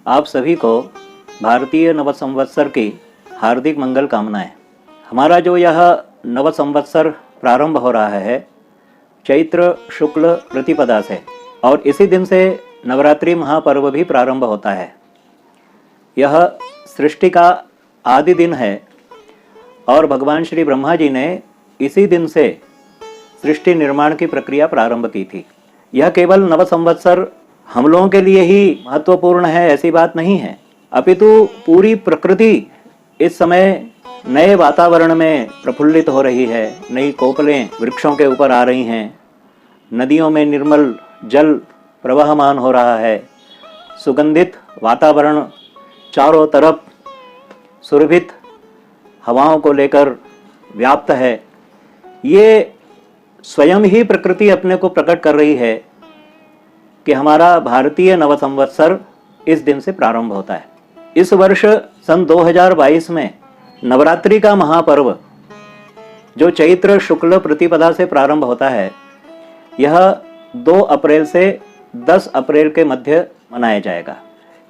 आप सभी को भारतीय नव संवत्सर की हार्दिक मंगल कामनाएं। हमारा जो यह नव संवत्सर प्रारंभ हो रहा है चैत्र शुक्ल प्रतिपदा से, और इसी दिन से नवरात्रि महापर्व भी प्रारंभ होता है। यह सृष्टि का आदि दिन है और भगवान श्री ब्रह्मा जी ने इसी दिन से सृष्टि निर्माण की प्रक्रिया प्रारंभ की थी। यह केवल नव संवत्सर हम लोगों के लिए ही महत्वपूर्ण है ऐसी बात नहीं है, अपितु पूरी प्रकृति इस समय नए वातावरण में प्रफुल्लित हो रही है। नई कोपलें वृक्षों के ऊपर आ रही हैं, नदियों में निर्मल जल प्रवहमान हो रहा है, सुगंधित वातावरण चारों तरफ सुरभित हवाओं को लेकर व्याप्त है। ये स्वयं ही प्रकृति अपने को प्रकट कर रही है कि हमारा भारतीय नव संवत्सर इस दिन से प्रारंभ होता है। इस वर्ष सन 2022 में नवरात्रि का महापर्व जो चैत्र शुक्ल प्रतिपदा से प्रारंभ होता है, यह 2 अप्रैल से 10 अप्रैल के मध्य मनाया जाएगा।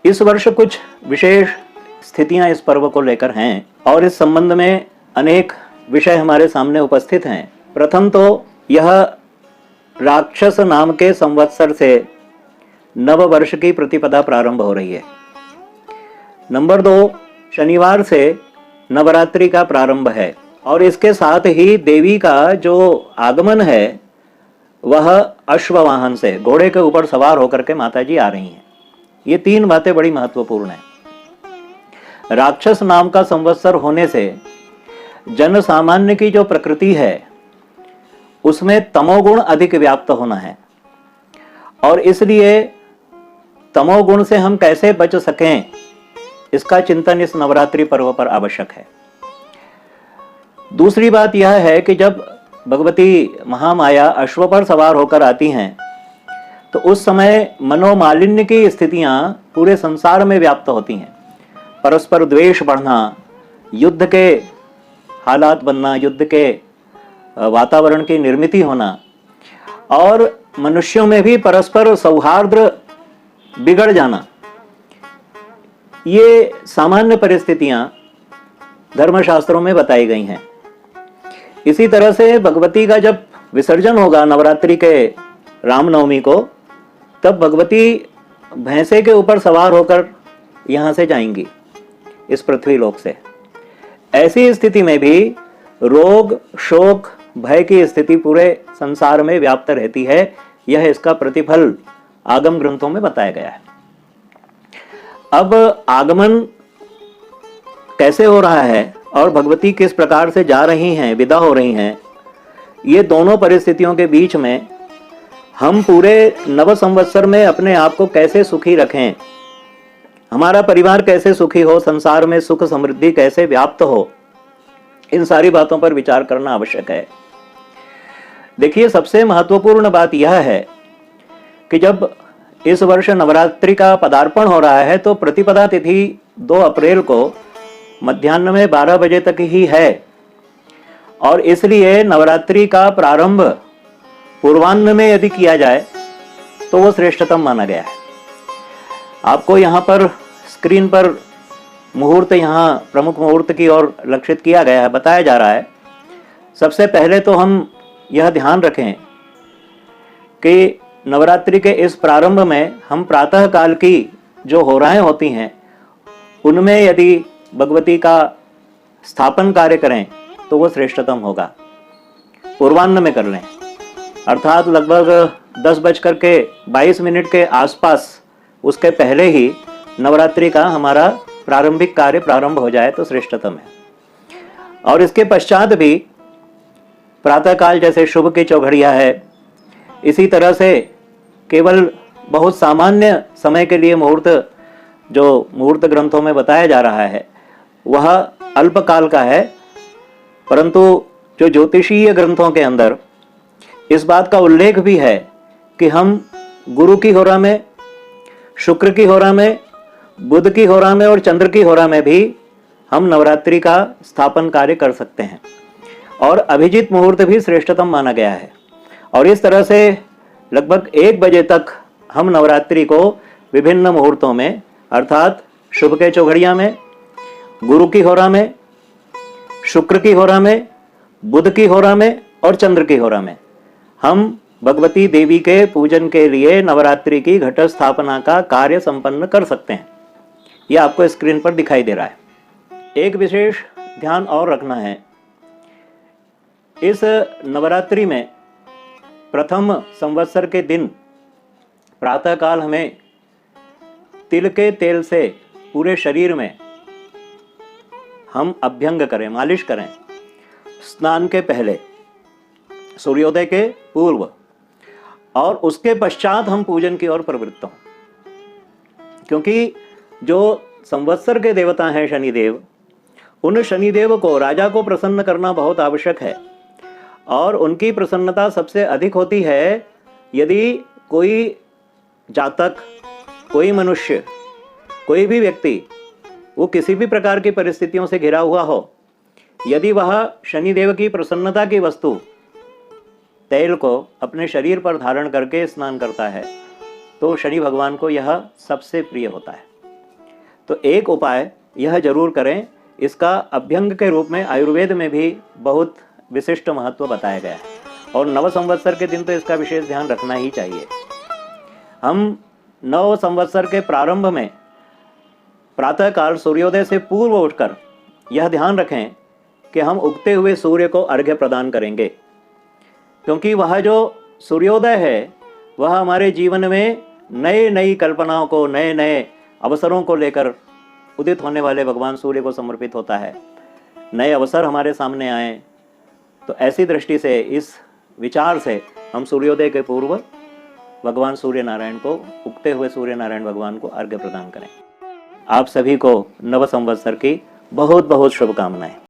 इस वर्ष कुछ विशेष स्थितियां इस पर्व को लेकर हैं और इस संबंध में अनेक विषय हमारे सामने उपस्थित हैं। प्रथम तो यह राक्षस नाम के संवत्सर से नव वर्ष की प्रतिपदा प्रारंभ हो रही है। नंबर 2, शनिवार से नवरात्रि का प्रारंभ है और इसके साथ ही देवी का जो आगमन है वह अश्ववाहन से, घोड़े के ऊपर सवार होकर के माता जी आ रही हैं। ये 3 बातें बड़ी महत्वपूर्ण हैं। राक्षस नाम का संवत्सर होने से जन सामान्य की जो प्रकृति है उसमें तमोगुण अधिक व्याप्त होना है और इसलिए तमोगुण से हम कैसे बच सकें इसका चिंतन इस नवरात्रि पर्व पर आवश्यक है। दूसरी बात यह है कि जब भगवती महामाया अश्व पर सवार होकर आती हैं तो उस समय मनोमालिन्य की स्थितियां पूरे संसार में व्याप्त होती हैं। परस्पर द्वेष बढ़ना, युद्ध के हालात बनना, युद्ध के वातावरण की निर्मिति होना और मनुष्यों में भी परस्पर सौहार्द बिगड़ जाना, ये सामान्य परिस्थितियां धर्मशास्त्रों में बताई गई हैं। इसी तरह से भगवती का जब विसर्जन होगा नवरात्रि के रामनवमी को, तब भगवती भैंसे के ऊपर सवार होकर यहाँ से जाएंगी इस पृथ्वी लोक से। ऐसी स्थिति में भी रोग, शोक, भय की स्थिति पूरे संसार में व्याप्त रहती है। यह इसका प्रतिफल आगम ग्रंथों में बताया गया है। अब आगमन कैसे हो रहा है और भगवती किस प्रकार से जा रही हैं, विदा हो रही हैं, ये दोनों परिस्थितियों के बीच में हम पूरे नव संवत्सर में अपने आप को कैसे सुखी रखें, हमारा परिवार कैसे सुखी हो, संसार में सुख समृद्धि कैसे व्याप्त हो, इन सारी बातों पर विचार करना आवश्यक है। देखिए, सबसे महत्वपूर्ण बात यह है कि जब इस वर्ष नवरात्रि का पदार्पण हो रहा है तो प्रतिपदा तिथि 2 अप्रैल को मध्याह्न में 12 बजे तक ही है और इसलिए नवरात्रि का प्रारंभ पूर्वाह्न में यदि किया जाए तो वो श्रेष्ठतम माना गया है। आपको यहाँ पर स्क्रीन पर मुहूर्त, यहाँ प्रमुख मुहूर्त की ओर लक्षित किया गया है, बताया जा रहा है। सबसे पहले तो हम यह ध्यान रखें कि नवरात्रि के इस प्रारंभ में हम प्रातः काल की जो होराएं होती हैं उनमें यदि भगवती का स्थापन कार्य करें तो वो श्रेष्ठतम होगा। पूर्वाह्न में कर लें, अर्थात लगभग 10:22 के आसपास, उसके पहले ही नवरात्रि का हमारा प्रारंभिक कार्य प्रारंभ हो जाए तो श्रेष्ठतम है। और इसके पश्चात भी प्रातःकाल जैसे शुभ की चौघड़िया है, इसी तरह से केवल बहुत सामान्य समय के लिए मुहूर्त जो मुहूर्त ग्रंथों में बताया जा रहा है वह अल्पकाल का है, परंतु जो ज्योतिषीय ग्रंथों के अंदर इस बात का उल्लेख भी है कि हम गुरु की होरा में, शुक्र की होरा में, बुध की होरा में और चंद्र की होरा में भी हम नवरात्रि का स्थापन कार्य कर सकते हैं और अभिजीत मुहूर्त भी श्रेष्ठतम माना गया है। और इस तरह से लगभग 1 बजे तक हम नवरात्रि को विभिन्न मुहूर्तों में अर्थात शुभ के चौघड़िया में, गुरु की होरा में, शुक्र की होरा में, बुध की होरा में और चंद्र की होरा में हम भगवती देवी के पूजन के लिए नवरात्रि की घट स्थापना का कार्य संपन्न कर सकते हैं। यह आपको स्क्रीन पर दिखाई दे रहा है। एक विशेष ध्यान और रखना है, इस नवरात्रि में प्रथम संवत्सर के दिन प्रातःकाल हमें तिल के तेल से पूरे शरीर में हम अभ्यंग करें, मालिश करें, स्नान के पहले, सूर्योदय के पूर्व, और उसके पश्चात हम पूजन की ओर प्रवृत्त हों। क्योंकि जो संवत्सर के देवता हैं शनिदेव, उन शनिदेव को, राजा को प्रसन्न करना बहुत आवश्यक है। और उनकी प्रसन्नता सबसे अधिक होती है यदि कोई जातक, कोई मनुष्य, कोई भी व्यक्ति वो किसी भी प्रकार की परिस्थितियों से घिरा हुआ हो, यदि वह शनिदेव की प्रसन्नता की वस्तु तेल को अपने शरीर पर धारण करके स्नान करता है तो शनि भगवान को यह सबसे प्रिय होता है। तो एक उपाय यह जरूर करें। इसका अभ्यंग के रूप में आयुर्वेद में भी बहुत विशिष्ट महत्व बताया गया है और नव संवत्सर के दिन तो इसका विशेष ध्यान रखना ही चाहिए। हम नव संवत्सर के प्रारंभ में प्रातःकाल सूर्योदय से पूर्व उठकर यह ध्यान रखें कि हम उगते हुए सूर्य को अर्घ्य प्रदान करेंगे, क्योंकि वह जो सूर्योदय है वह हमारे जीवन में नई नई कल्पनाओं को, नए नए अवसरों को लेकर उदित होने वाले भगवान सूर्य को समर्पित होता है। नए अवसर हमारे सामने आए, तो ऐसी दृष्टि से, इस विचार से हम सूर्योदय के पूर्व भगवान सूर्य नारायण को, उगते हुए सूर्य नारायण भगवान को अर्घ्य प्रदान करें। आप सभी को नव संवत्सर की बहुत बहुत शुभकामनाएं।